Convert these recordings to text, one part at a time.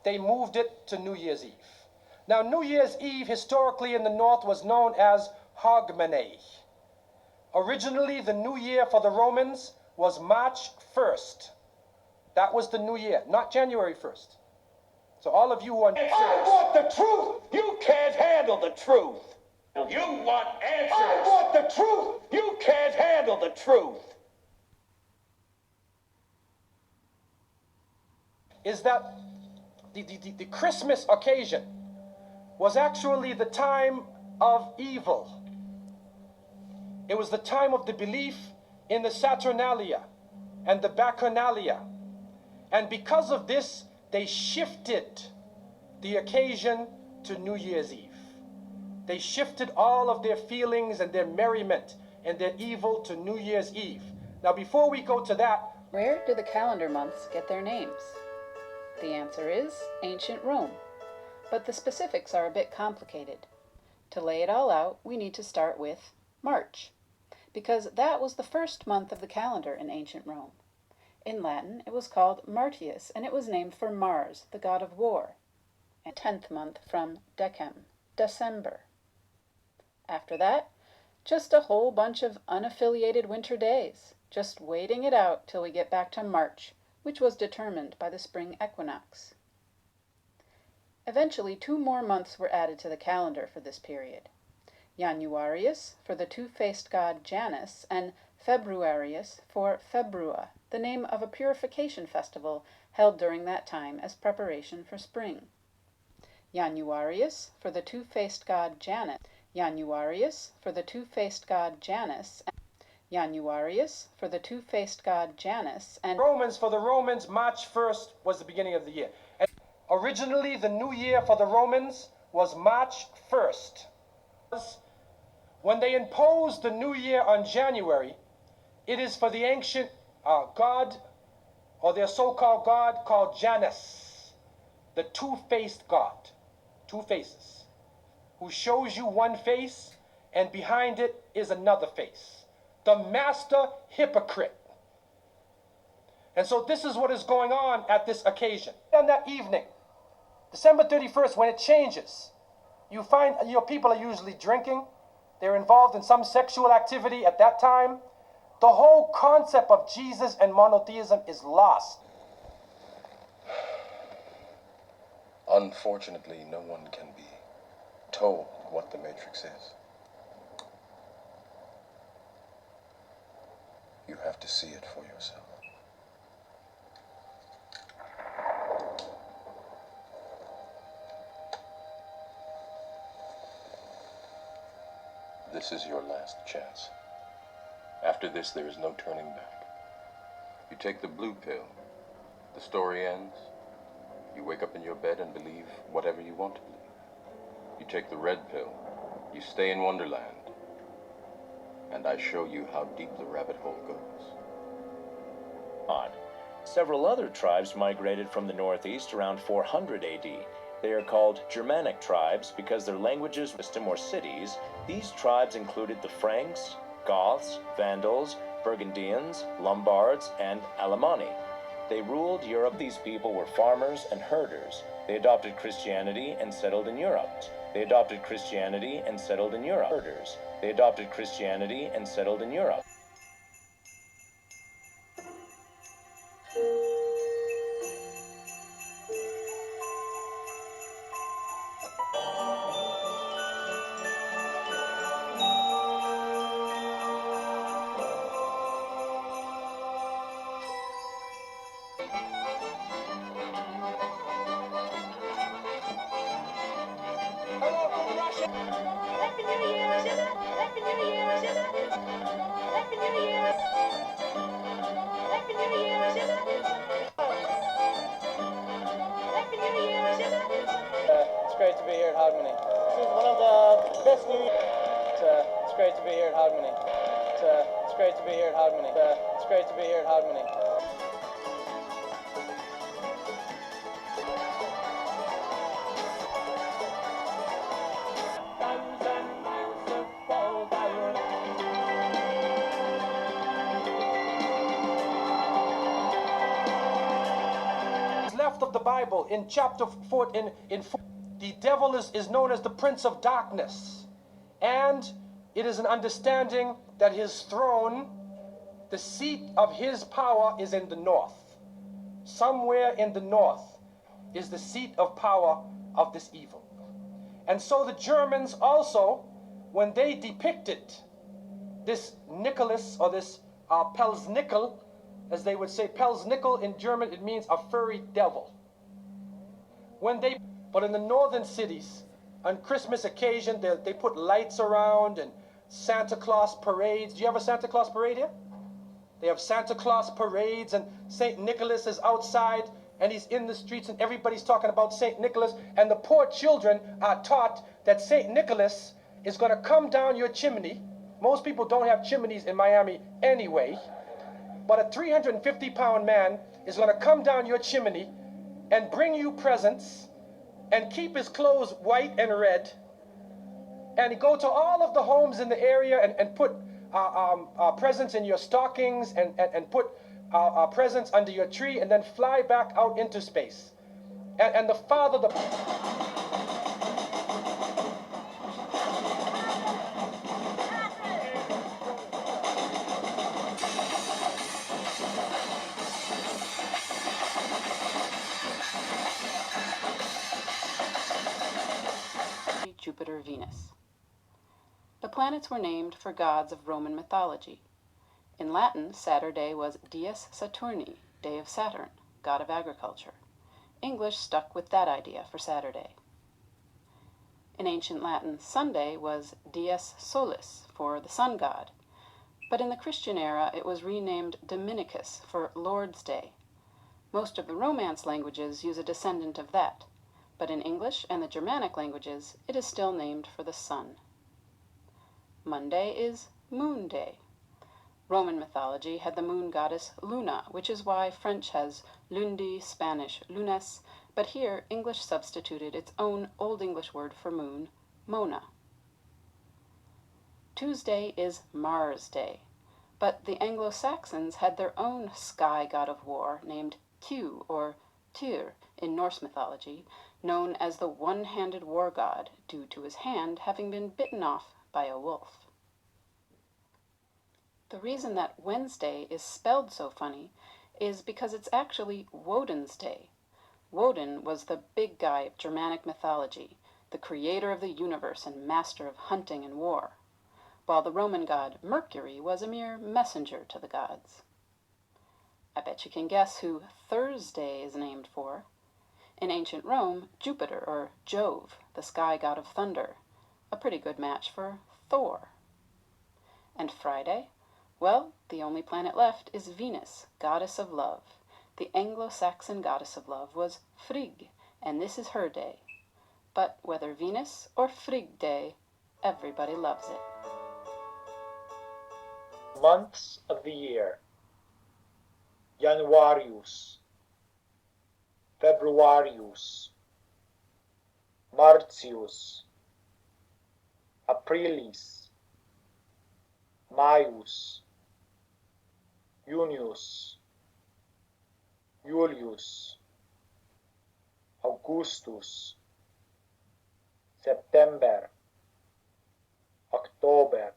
They moved it to New Year's Eve. Now, New Year's Eve historically in the North was known as Hogmanay. Originally, the New Year for the Romans was March 1st. That was the New Year, not January 1st. So all of you who are... I want the truth! You can't handle the truth! You want answers! I want the truth! You can't handle the truth! Is that the Christmas occasion was actually the time of evil. It was the time of the belief in the Saturnalia and the Bacchanalia. And because of this, they shifted the occasion to New Year's Eve. They shifted all of their feelings and their merriment and their evil to New Year's Eve. Now, before we go to that... Where do the calendar months get their names? The answer is ancient Rome, but the specifics are a bit complicated. To lay it all out, we need to start with March, because that was the first month of the calendar in ancient Rome. In Latin, it was called Martius, and it was named for Mars, the god of war. And 10th month from Decem, December. After that, just a whole bunch of unaffiliated winter days, just waiting it out till we get back to March, which was determined by the spring equinox. Eventually, 2 more months were added to the calendar for this period. Januarius for the two-faced god Janus, and Februarius for Februa, the name of a purification festival held during that time as preparation for spring. Januarius for the two-faced god Janus, Januarius for the two-faced god Janus, Januarius for the two-faced god Janus, and Romans, for the Romans, March 1st was the beginning of the year. And originally, the new year for the Romans was March 1st. When they imposed the new year on January, it is for the ancient god, or their so-called god, called Janus, the two-faced god, 2 faces, who shows you one face, and behind it is another face. The master hypocrite. And so this is what is going on at this occasion. On that evening, December 31st, when it changes, you find your people are usually drinking. They're involved in some sexual activity at that time. The whole concept of Jesus and monotheism is lost. Unfortunately, no one can be told what the Matrix is. You have to see it for yourself. This is your last chance. After this, there is no turning back. You take the blue pill, the story ends. You wake up in your bed and believe whatever you want to believe. You take the red pill, you stay in Wonderland, and I show you how deep the rabbit hole goes. Several other tribes migrated from the northeast around 400 AD. They are called Germanic tribes because their languages system or cities. These tribes included the Franks, Goths, Vandals, Burgundians, Lombards, and Alemanni. They ruled Europe. These people were farmers and herders. They adopted Christianity and settled in Europe. They adopted Christianity and settled in Europe. Herders. They adopted Christianity and settled in Europe. Happy New Year! Happy New Year! Happy New Year! Happy New Year! Happy New Year! It's great to be here at Hogmanay. This is one of the best New Year. It's great to be here at Hogmanay. It's great to be here at Hogmanay. It's great to be here at Hogmanay. draft of the Bible in chapter 4, the devil is known as the prince of darkness. And it is an understanding that his throne, the seat of his power, is in the north. Somewhere in the north is the seat of power of this evil. And so the Germans also, when they depicted this Nicholas, or this Pelsnickel, as they would say, Pelsnickel in German, it means a furry devil. But in the northern cities, on Christmas occasion, they put lights around and Santa Claus parades. Do you have a Santa Claus parade here? They have Santa Claus parades, and St. Nicholas is outside, and he's in the streets, and everybody's talking about St. Nicholas, and the poor children are taught that St. Nicholas is going to come down your chimney. Most people don't have chimneys in Miami anyway, but a 350-pound man is going to come down your chimney and bring you presents and keep his clothes white and red, and go to all of the homes in the area and put presents in your stockings and put presents under your tree, and then fly back out into space. And the father, Jupiter, Venus. The planets were named for gods of Roman mythology. In Latin, Saturday was Dies Saturni, day of Saturn, god of agriculture. English stuck with that idea for Saturday. In ancient Latin, Sunday was Dies Solis, for the sun god, but in the Christian era it was renamed Dominicus for Lord's Day. Most of the Romance languages use a descendant of that, but in English and the Germanic languages it is still named for the sun. Monday is Moon Day. Roman mythology had the moon goddess Luna, which is why French has lundi, Spanish lunes, but here English substituted its own Old English word for moon, Mona. Tuesday is Mars Day, but the Anglo-Saxons had their own sky god of war named Tyr, or Tyr in Norse mythology, known as the one-handed war god due to his hand having been bitten off by a wolf. The reason that Wednesday is spelled so funny is because it's actually Woden's Day. Woden was the big guy of Germanic mythology, the creator of the universe and master of hunting and war, while the Roman god Mercury was a mere messenger to the gods. I bet you can guess who Thursday is named for. In ancient Rome, Jupiter, or Jove, the sky god of thunder, a pretty good match for Thor. And Friday? Well, the only planet left is Venus, goddess of love. The Anglo-Saxon goddess of love was Frigg, and this is her day. But whether Venus or Frigg Day, everybody loves it. Months of the year: Januarius, Februarius, Martius, Aprilis, Maius, Junius, Julius, Augustus, September, October,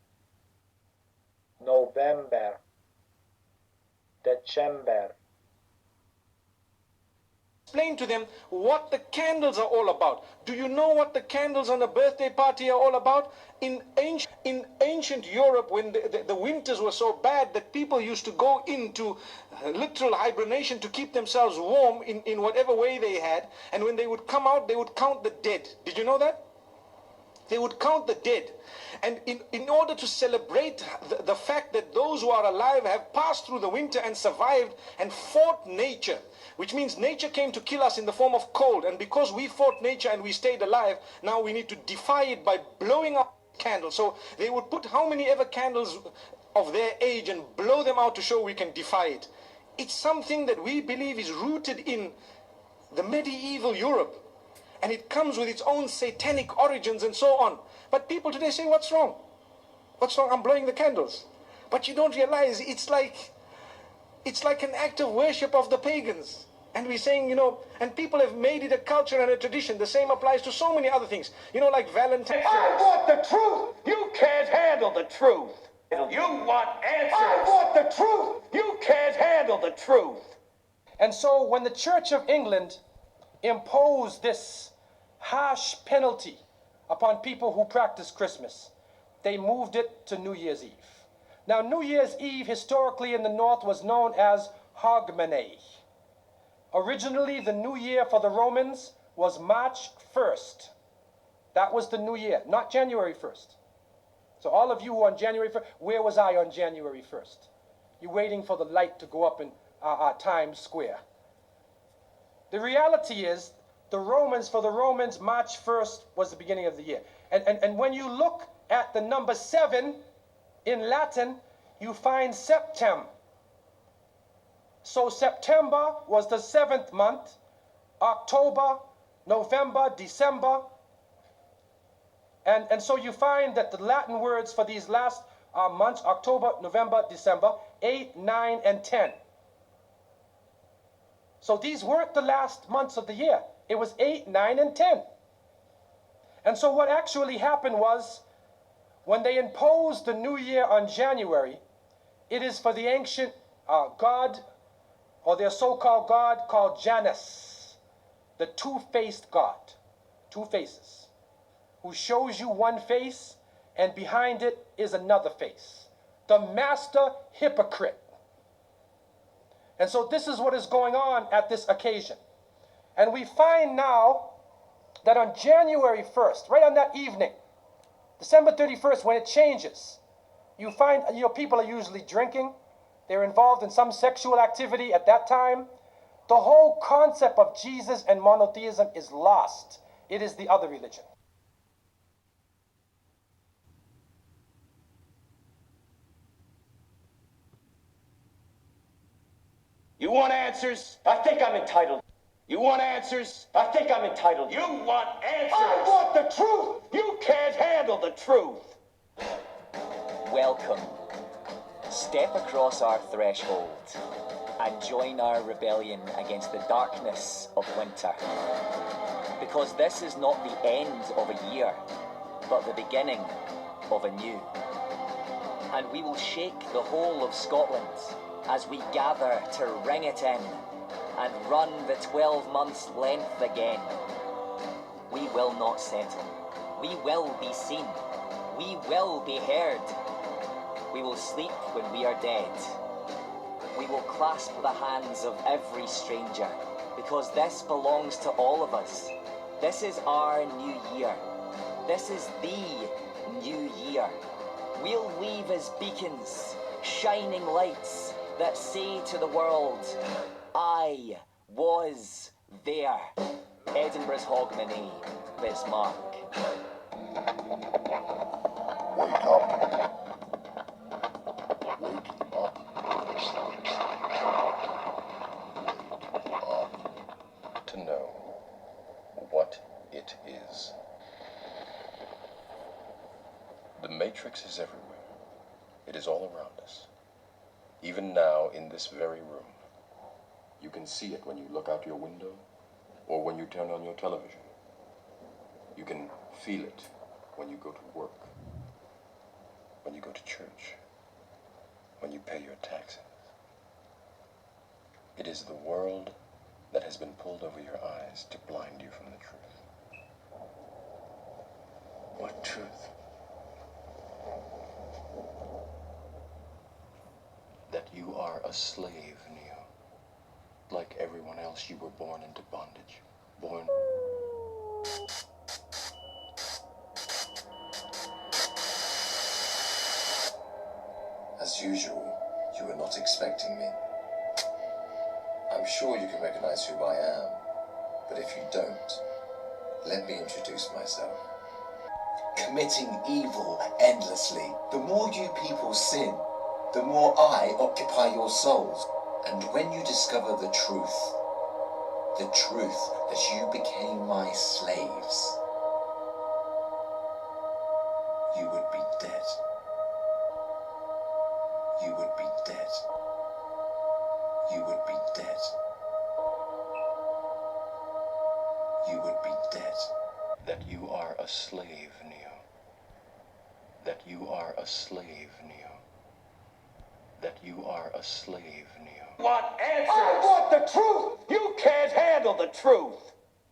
November, December. Explain to them what the candles are all about. Do you know what the candles on a birthday party are all about? In ancient Europe, when the winters were so bad that people used to go into literal hibernation to keep themselves warm in whatever way they had, and when they would come out, they would count the dead. Did you know that? They would count the dead. And in order to celebrate the fact that those who are alive have passed through the winter and survived and fought nature, which means nature came to kill us in the form of cold, and because we fought nature and we stayed alive, now we need to defy it by blowing up candles. So they would put how many ever candles of their age and blow them out to show we can defy it. It's something that we believe is rooted in the medieval Europe, and it comes with its own satanic origins and so on. But people today say, what's wrong? What's wrong? I'm blowing the candles. But you don't realize it's like an act of worship of the pagans. And we're saying, and people have made it a culture and a tradition. The same applies to so many other things. Like Valentine's. I want the truth. You can't handle the truth. You want answers. I want the truth. You can't handle the truth. And so when the Church of England imposed this harsh penalty upon people who practice Christmas, they moved it to New Year's Eve. Now, New Year's Eve historically in the North was known as Hogmanay. Originally, the New Year for the Romans was March 1st. That was the New Year, not January 1st. So all of you on January 1st, where was I on January 1st? You're waiting for the light to go up in Times Square. The reality is, for the Romans, March 1st was the beginning of the year. And when you look at the number 7 in Latin, you find septem. So September was the 7th month, October, November, December. And so you find that the Latin words for these last months, October, November, December, 8, 9, and 10. So these weren't the last months of the year. It was 8, 9, and 10. And so what actually happened was, when they imposed the new year on January, it is for the ancient god, or their so-called god called Janus, the two-faced god, 2 faces, who shows you one face and behind it is another face, the master hypocrite. And so this is what is going on at this occasion. And we find now that on January 1st, right on that evening, December 31st, when it changes, you find, people are usually drinking. They're involved in some sexual activity at that time. The whole concept of Jesus and monotheism is lost. It is the other religion. You want answers? I think I'm entitled. You want answers? I think I'm entitled. You want answers? I want the truth. You can't handle the truth. Welcome. Step across our threshold and join our rebellion against the darkness of winter. Because this is not the end of a year, but the beginning of a new. And we will shake the whole of Scotland as we gather to ring it in and run the 12 months' length again. We will not settle. We will be seen. We will be heard. We will sleep when we are dead. We will clasp the hands of every stranger, because this belongs to all of us. This is our new year. This is the new year. We'll leave as beacons, shining lights that say to the world, I was there. Edinburgh's Hogmanay, Bismarck. Wake up. To know what it is. The Matrix is everywhere. It is all around us. Even now, in this very room. You can see it when you look out your window or when you turn on your television. You can feel it when you go to work, when you go to church, when you pay your taxes. It is the world that has been pulled over your eyes to blind you from the truth. What truth? That you are a slave, Neo. Like everyone else, you were born into bondage. Born... As usual, you were not expecting me. I'm sure you can recognize who I am, but if you don't, let me introduce myself. Committing evil endlessly. The more you people sin, the more I occupy your souls. And when you discover the truth that you became my slaves, you would be dead. You would be dead. You would be dead. you would be dead. That you are a slave, Neo. That you are a slave, Neo. That you are a slave, Neo. Want answers? I want the truth! You can't handle the truth!